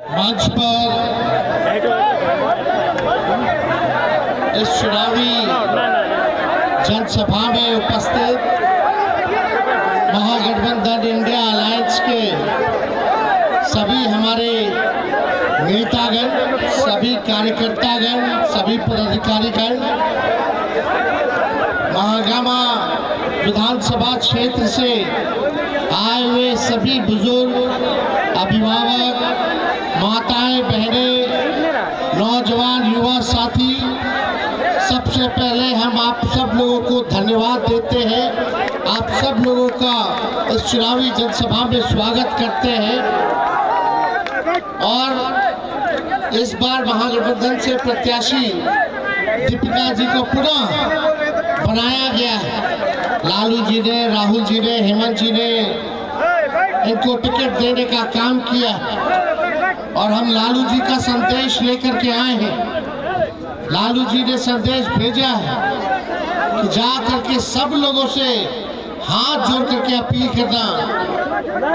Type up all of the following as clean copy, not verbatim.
मंच पर इस चुनावी जनसभा में उपस्थित महागठबंधन इंडिया अलायंस के सभी हमारे नेतागण, सभी कार्यकर्तागण, सभी पदाधिकारीगण, महागामा विधानसभा क्षेत्र से आए हुए सभी बुजुर्ग, अभिभावक, माताएं, बहनें, नौजवान, युवा साथी, सबसे पहले हम आप सब लोगों को धन्यवाद देते हैं। आप सब लोगों का इस चुनावी जनसभा में स्वागत करते हैं और इस बार महागठबंधन से प्रत्याशी दीपिका जी को पुनः बनाया गया है। लालू जी ने, राहुल जी ने, हेमंत जी ने इनको टिकट देने का काम किया और हम लालू जी का संदेश लेकर के आए हैं। लालू जी ने संदेश भेजा है कि जा करके सब लोगों से हाथ जोड़ करके अपील करना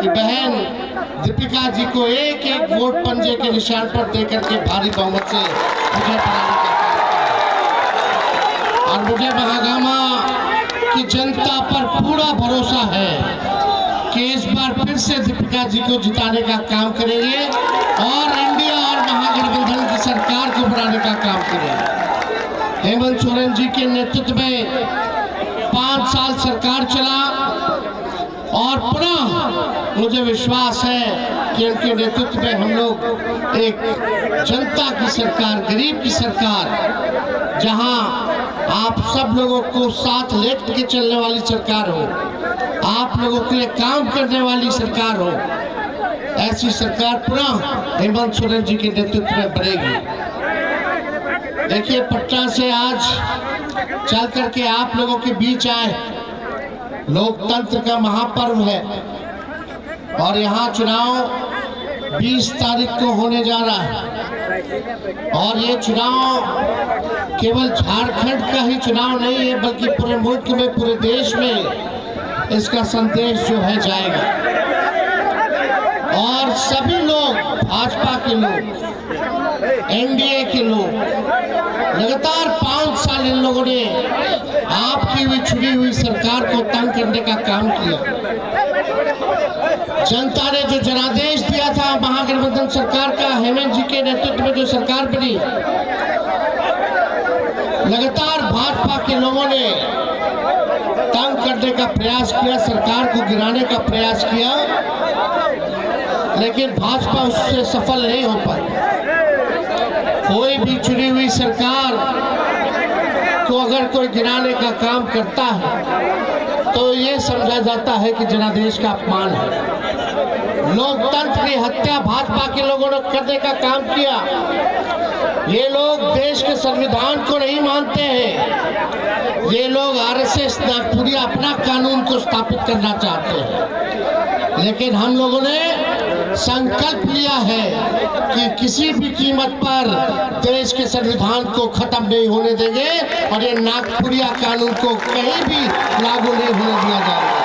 कि बहन दीपिका जी को एक एक वोट पंजे के निशान पर देकर के भारी बहुमत से विजय कराने का काम। और मुझे महागामा की जनता पर पूरा भरोसा है कि इस बार फिर से दीपिका जी को जिताने का काम करेंगे और इंडिया और महागठबंधन की सरकार को बनाने का काम करेंगे। हेमंत सोरेन जी के नेतृत्व में 5 साल सरकार चला और पुनः मुझे विश्वास है कि उनके नेतृत्व में हम लोग एक जनता की सरकार, गरीब की सरकार, जहां आप सब लोगों को साथ लेकर के चलने वाली सरकार हो, आप लोगों के लिए काम करने वाली सरकार हो, ऐसी सरकार पुनः हेमंत सोरेन जी के नेतृत्व में बनेगी। देखिए, पटना से आज चल करके आप लोगों के बीच आए। लोकतंत्र का महापर्व है और यहाँ चुनाव 20 तारीख को होने जा रहा है और ये चुनाव केवल झारखंड का ही चुनाव नहीं है, बल्कि पूरे मुल्क में, पूरे देश में इसका संदेश जो है जाएगा। और सभी लोग, भाजपा के लोग, एनडीए के लोग, लगातार 5 साल इन लोगों ने आपकी हुई चुनी हुई सरकार को तंग करने का काम किया। जनता ने जो जनादेश दिया था महागठबंधन सरकार का, हेमंत जी के नेतृत्व में जो सरकार बनी, लगातार भाजपा के लोगों ने तंग करने का प्रयास किया, सरकार को गिराने का प्रयास किया, लेकिन भाजपा उससे सफल नहीं हो पाई। कोई भी चुनी हुई सरकार को अगर कोई गिराने का काम करता है तो ये समझा जाता है कि जनादेश का अपमान है। लोकतंत्र की हत्या भाजपा के लोगों ने करने का काम किया। ये लोग देश के संविधान को नहीं मानते हैं। ये लोग आरएसएस नागपुरी अपना कानून को स्थापित करना चाहते हैं, लेकिन हम लोगों ने संकल्प लिया है कि किसी भी कीमत पर देश के संविधान को खत्म नहीं होने देंगे और ये नागपुरिया कानून को कहीं भी लागू नहीं होने दिया जाएगा।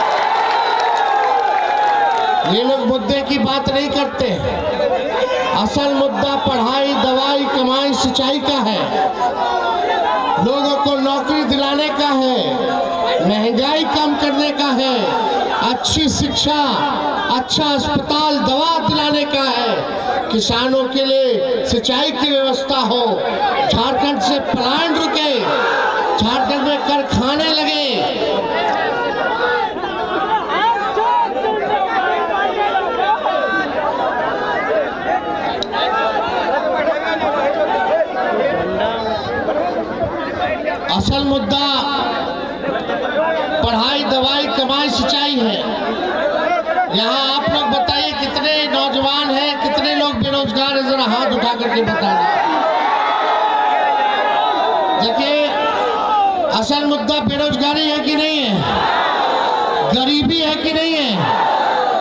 ये लोग मुद्दे की बात नहीं करते। असल मुद्दा पढ़ाई, दवाई, कमाई, सिंचाई का है, लोगों को नौकरी दिलाने का है, महंगाई कम करने का है, अच्छी शिक्षा, अच्छा अस्पताल, दवा दिलाने का है, किसानों के लिए सिंचाई की व्यवस्था हो, झारखंड से पलायन रुके, झारखंड में कारखाने लगे। असल मुद्दा पढ़ाई, दवाई, कमाई, सिंचाई है। यहाँ आप लोग बताइए कितने नौजवान हैं, कितने लोग बेरोजगार हैं, जरा हाथ उठा करके बताइए। देखिए, असल मुद्दा बेरोजगारी है कि नहीं है, गरीबी है कि नहीं है,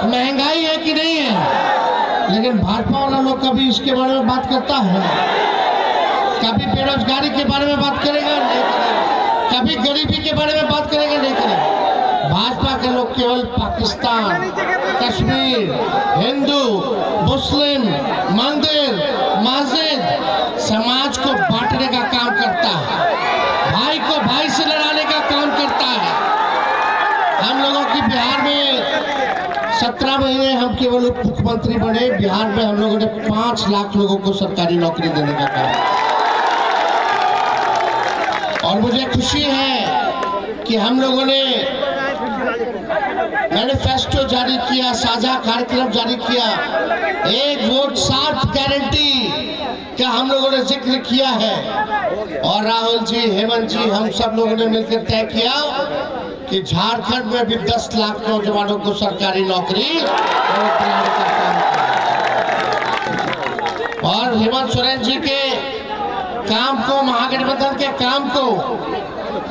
महंगाई है कि नहीं है, लेकिन भाजपा वाला लोग कभी इसके बारे में बात करता है? कभी बेरोजगारी के बारे में बात करेगा? नहीं करेगा। कभी गरीबी के बारे में बात करेगा? नहीं करेगा। भाजपा के लोग केवल पाकिस्तान, कश्मीर, हिंदू, मुस्लिम, मंदिर, मुख्यमंत्री बने, बिहार में हम लोगों ने 5 लाख लोगों को सरकारी नौकरी देने का काम। और मुझे खुशी है कि हम लोगों ने मैनिफेस्टो जारी किया, साझा कार्यक्रम जारी किया, 1 वोट 7 गारंटी का हम लोगों ने जिक्र किया है। और राहुल जी, हेमंत जी, हम सब लोगों ने मिलकर तय किया कि झारखंड में भी 10 लाख नौजवानों को सरकारी नौकरी दिलाने का काम। और हेमंत सोरेन जी के काम को, महागठबंधन के काम को,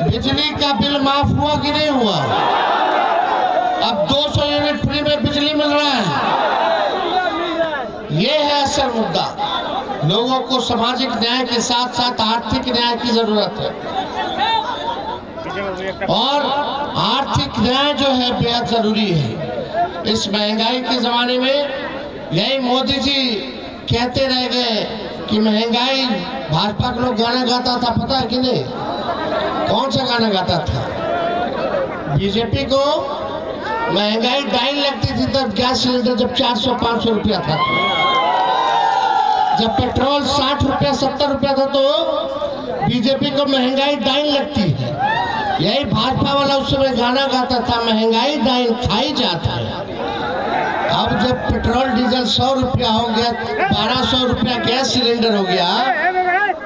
बिजली का बिल माफ हुआ कि नहीं हुआ? अब 200 यूनिट फ्री में बिजली मिल रहा है। ये है असल मुद्दा। लोगों को सामाजिक न्याय के साथ साथ आर्थिक न्याय की जरूरत है, और आर्थिक न्याय जो है बेहद जरूरी है। इस महंगाई के जमाने में यही मोदी जी कहते रह गए कि महंगाई, भाजपा के लोग गाना गाता था, पता है कि नहीं? कौन सा गाना गाता था? बीजेपी को महंगाई डाइन लगती थी तब गैस सिलेंडर जब 400-500 रुपया था, जब पेट्रोल 60 रुपया 70 रुपया था तो बीजेपी को महंगाई डाइन लगती है। यही भाजपा वाला उस समय गाना गाता था, महंगाई डाइन खाई जाता है। अब जब पेट्रोल डीजल 100 रुपया हो गया, 1200 रुपया गैस सिलेंडर हो गया,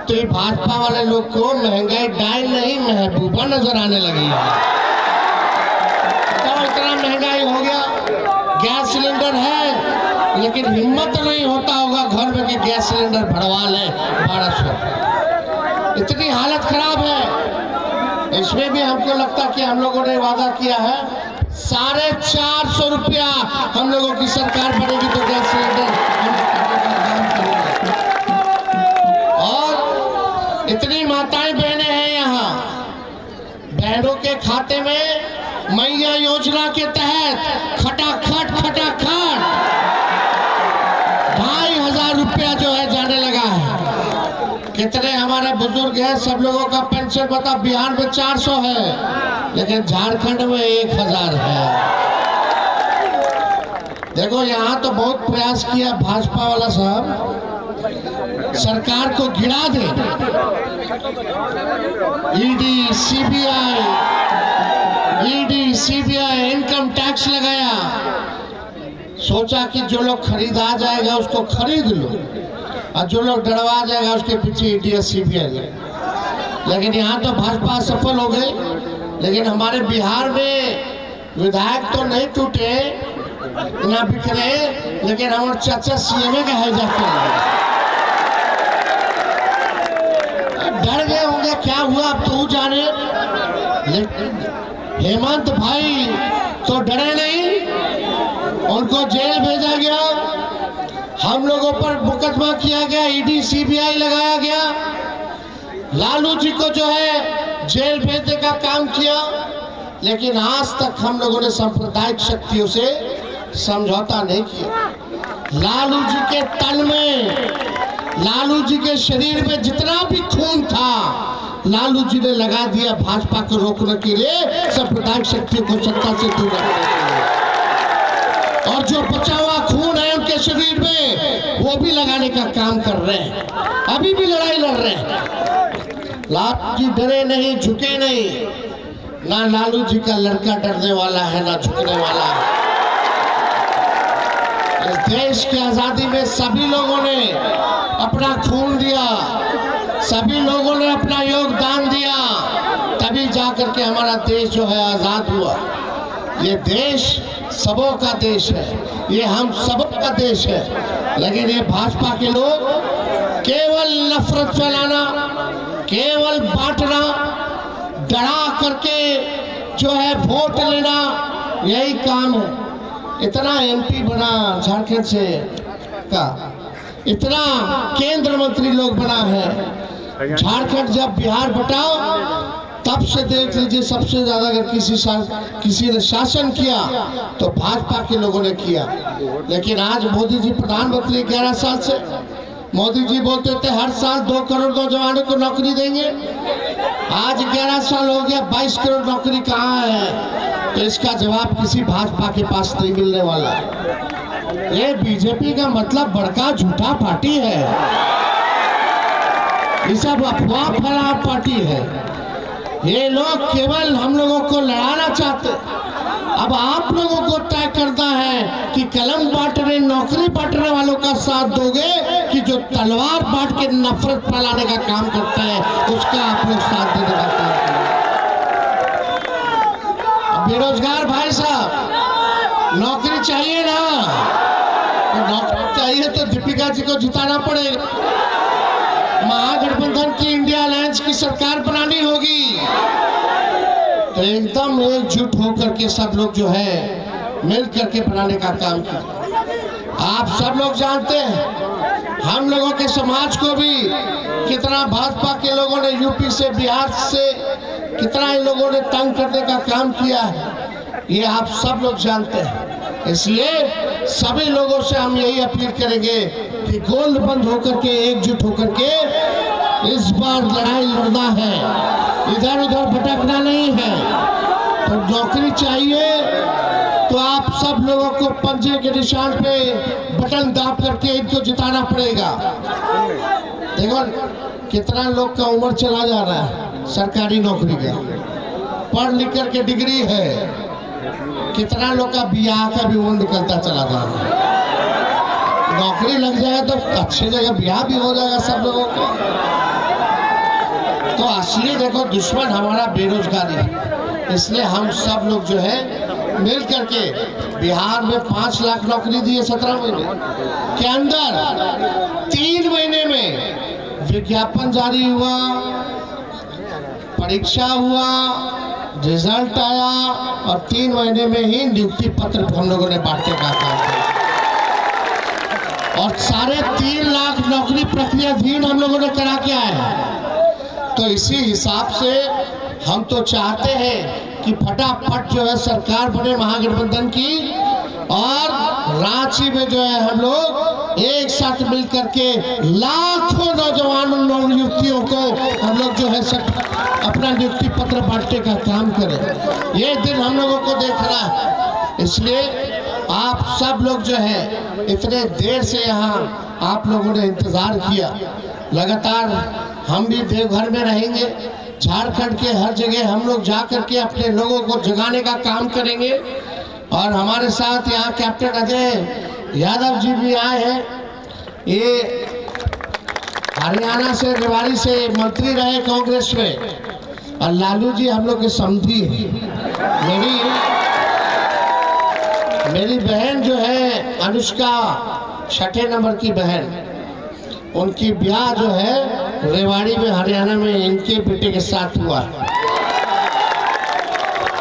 तो ये भाजपा वाले लोग को महंगाई डाइन नहीं महबूबा नजर आने लगी है। तो इतना महंगाई हो गया, गैस सिलेंडर है, लेकिन हिम्मत नहीं होता होगा घर में कि गैस सिलेंडर भरवा लें 1200। इतनी हालत खराब है। इसमें भी हमको लगता कि हम लोगों ने वादा किया है 450 रुपया हम लोगों की सरकार बनेगी तो गैस सिलेंडर हम। और इतनी माताएं बहनें हैं यहाँ, बहनों के खाते में मैया योजना के तहत खटाखट 2500 रुपया जो है जाने लगा है। कितने हमारे बुजुर्ग हैं, सब लोगों का पेंशन बता, बिहार में 400 है, लेकिन झारखंड में 1000 है। देखो यहाँ तो बहुत प्रयास किया भाजपा वाला साहब, सरकार को गिरा दे। ईडी सीबीआई इनकम टैक्स लगाया, सोचा कि जो लोग खरीदा जाएगा उसको खरीद लो, और जो लोग डरवा जाएगा उसके पीछे ईडी सीबीआई। लेकिन यहाँ तो भाजपा सफल हो गई। लेकिन हमारे बिहार में विधायक तो नहीं टूटे ना बिखरे, लेकिन हमारे चाचा सीएम का है जाते डर गए होंगे, क्या हुआ अब तो जाने। लेकिन हेमंत भाई तो डरे नहीं, उनको जेल भेजा गया, हम लोगों पर मुकदमा किया गया, ईडी सीबीआई लगाया गया, लालू जी को जो है जेल भेजने का काम किया। लेकिन आज तक हम लोगों ने सांप्रदायिक शक्तियों से समझौता नहीं किया। लालू जी के तन में, लालू जी के शरीर में जितना भी खून था, लालू जी ने लगा दिया भाजपा को रोकने के लिए, सांप्रदायिक शक्तियों को सत्ता से दूर रखने के लिए। और जो बचा हुआ खून है उनके शरीर में, वो भी लगाने का काम कर रहे हैं, अभी भी लड़ाई लड़ रहे हैं। लालू जी डरे नहीं, झुके नहीं, ना लालू जी का लड़का डरने वाला है ना झुकने वाला है। इस देश की आजादी में सभी लोगों ने अपना खून दिया, सभी लोगों ने अपना योगदान दिया, तभी जाकर के हमारा देश जो है आजाद हुआ। ये देश सबों का देश है, ये हम सबों का देश है। लेकिन ये भाजपा के लोग केवल नफरत फैलाना, केवल बांटना, डरा करके जो है वोट लेना, यही काम है। इतना एमपी बना झारखंड से का, इतना केंद्र मंत्री लोग बना है। झारखंड जब बिहार बटाओ तब से देख लीजिए, सबसे ज्यादा अगर किसी ने शासन किया तो भाजपा के लोगों ने किया। लेकिन आज मोदी जी प्रधानमंत्री 11 साल से, मोदी जी बोलते थे हर साल 2 करोड़ नौजवानों को नौकरी देंगे। आज 11 साल हो गया, 22 करोड़ नौकरी कहाँ है? तो इसका जवाब किसी भाजपा के पास नहीं मिलने वाला। ये बीजेपी का मतलब बड़का झूठा पार्टी है, ये सब अफवाह फैला पार्टी है। ये लोग केवल हम लोगों को लड़ाना चाहते। अब आप लोगों को तय करना है कि कलम बांटने, नौकरी बांटने वालों का साथ दोगे कि जो तलवार बांट के नफरत फैलाने का काम करते हैं उसका आप लोग साथ देने का काम करें। बेरोजगार भाई साहब, नौकरी चाहिए ना, तो नौकरी चाहिए तो दीपिका जी को जिताना पड़ेगा। महागठबंधन की इंडिया अलायंस की सरकार बनानी होगी, तो एकदम एकजुट होकर के सब लोग जो है मिल करके बनाने का काम किया। आप सब लोग जानते हैं हम लोगों के समाज को भी कितना भाजपा के लोगों ने यूपी से, बिहार से कितना इन लोगों ने तंग करने का काम किया है, ये आप सब लोग जानते हैं। इसलिए सभी लोगों से हम यही अपील करेंगे कि गोलबंद होकर के, एकजुट होकर के इस बार लड़ाई लड़ना है, इधर उधर भटकना नहीं है। तो नौकरी चाहिए तो आप सब लोगों को पंजे के निशान पे बटन दाब करके इनको जिताना पड़ेगा। देखो कितना लोग का उम्र चला जा रहा है सरकारी नौकरी का, पढ़ लिख करके डिग्री है, कितना लोग का ब्याह का भी उम्र निकलता चला जा रहा है। नौकरी लग जाए तो अच्छी जगह ब्याह भी हो जाएगा सब लोगों को। तो असली देखो दुश्मन हमारा बेरोजगारी है, इसलिए हम सब लोग जो है मिल करके बिहार में 5 लाख नौकरी दी है 17 महीने के अंदर। 3 महीने में विज्ञापन जारी हुआ, परीक्षा हुआ, रिजल्ट आया और 3 महीने में ही नियुक्ति पत्र हम लोगों ने बांटने का काम किया और 3.5 लाख नौकरी प्रक्रियाधीन हम लोगों ने करा के आए हैं। तो इसी हिसाब से हम तो चाहते हैं कि फटाफट जो है सरकार बने महागठबंधन की और रांची में जो है हम लोग एक साथ मिल करके लाखों नौजवान युवतियों को हम लोग जो है अपना नियुक्ति पत्र बांटने का काम करें। ये दिन हम लोगों को देखना है, इसलिए आप सब लोग जो है इतने देर से यहाँ आप लोगों ने इंतजार किया। लगातार हम भी देवघर में रहेंगे, झारखंड के हर जगह हम लोग जा करके अपने लोगों को जगाने का काम करेंगे। और हमारे साथ यहाँ कैप्टन अजय यादव जी भी आए हैं, ये हरियाणा से, रेवाड़ी से मंत्री रहे कांग्रेस में, और लालू जी हम लोग के समधी हैं। मेरी बहन जो है अनुष्का, 6ठे नंबर की बहन, उनकी ब्याह जो है रेवाड़ी में हरियाणा में इनके बेटे के साथ हुआ।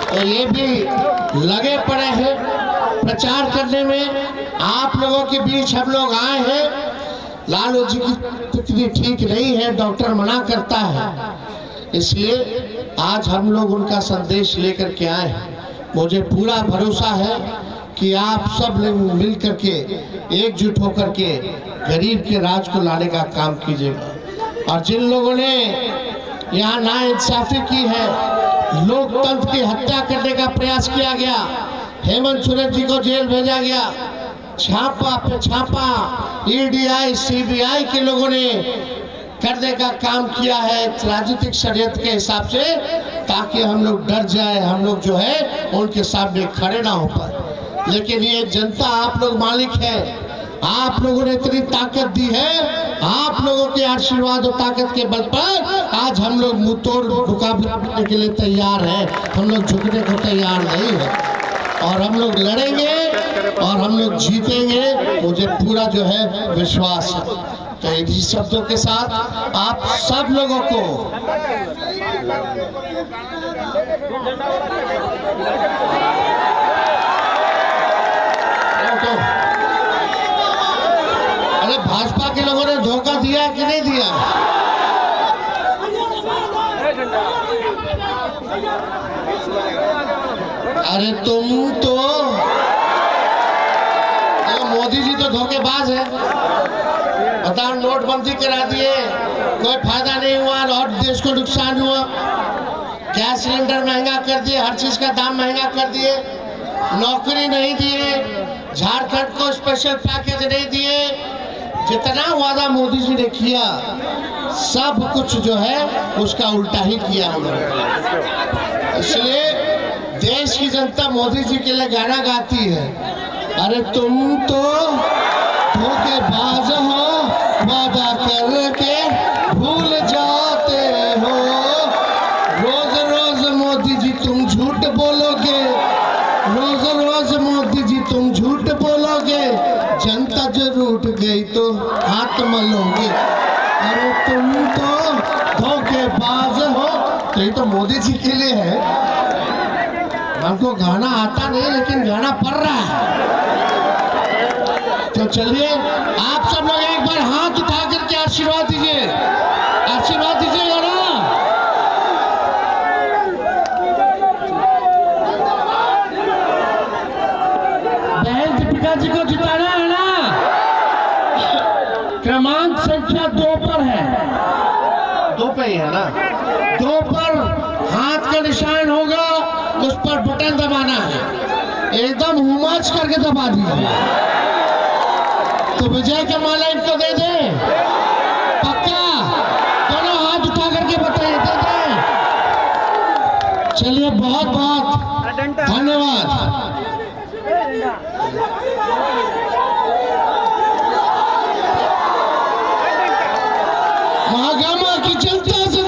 तो ये भी लगे पड़े हैं प्रचार करने में। आप लोगों के बीच हम लोग आए हैं। लालू जी की स्थिति ठीक नहीं है, डॉक्टर मना करता है, इसलिए आज हम लोग उनका संदेश लेकर के आए हैं। मुझे पूरा भरोसा है कि आप सब लोग मिल करके एकजुट होकर के गरीब के राज को लाने का काम कीजिएगा। और जिन लोगों ने यहाँ नाइंसाफी की है, लोकतंत्र की हत्या करने का प्रयास किया गया, हेमंत सोरेन जी को जेल भेजा गया, छापा पे छापा ईडीआई सीबीआई के लोगों ने करने का काम किया है राजनीतिक षड्यंत्र के हिसाब से, ताकि हम लोग डर जाए, हम लोग जो है उनके सामने खड़े ना हो पाए। लेकिन ये जनता आप लोग मालिक है, आप लोगों ने इतनी ताकत दी है, आप लोगों के आशीर्वाद और ताकत के बल पर आज हम लोग मुंह तोड़ मुकाबला करने के लिए तैयार हैं। हम लोग झुकने को तैयार नहीं है और हम लोग लड़ेंगे और हम लोग जीतेंगे, मुझे पूरा जो है विश्वास है। तो इन्हीं शब्दों के साथ आप सब लोगों को अरे भाजपा के लोगों ने धोखा दिया कि नहीं दिया? अरे तुम तो मोदी जी तो धोखेबाज है। बताओ, नोटबंदी करा दिए, कोई फायदा नहीं हुआ और देश को नुकसान हुआ। गैस सिलेंडर महंगा कर दिए, हर चीज का दाम महंगा कर दिए, नौकरी नहीं दिए, झारखंड को स्पेशल पैकेज नहीं दिए। जितना वादा मोदी जी ने किया सब कुछ जो है उसका उल्टा ही किया उन्होंने। इसलिए देश की जनता मोदी जी के लिए गाना गाती है, अरे तुम तो धोखेबाज हो, वादा करके भूल जाते हो। रोज रोज मोदी जी तुम झूठ बोलोगे, रोज रोज मोदी जी तुम झूठ बोलोगे, जनता जो रूठ गई तो हाथ मलोगे। अरे तुम तो धोखेबाज हो। तो ये तो मोदी जी के लिए है। हमको गाना आता नहीं लेकिन गाना पड़ रहा है। तो चलिए आप सब लोग एक बार हाथ उठा करके आशीर्वाद दीजिए, आशीर्वाद दीजिएगा ना। बहन दीपिका जी को जिताना है ना। क्रमांक संख्या 2 पर है, 2 पे ही है ना। 2 पर हाथ का निशान होगा, उस पर बटन दबाना है, एकदम हुमाच करके दबा दीजिए। तो विजय का माला इनको दे दे, पक्का? दोनों हाथ उठा करके बताइए, दे दे। चलिए बहुत बहुत धन्यवाद। महागामा की जनता से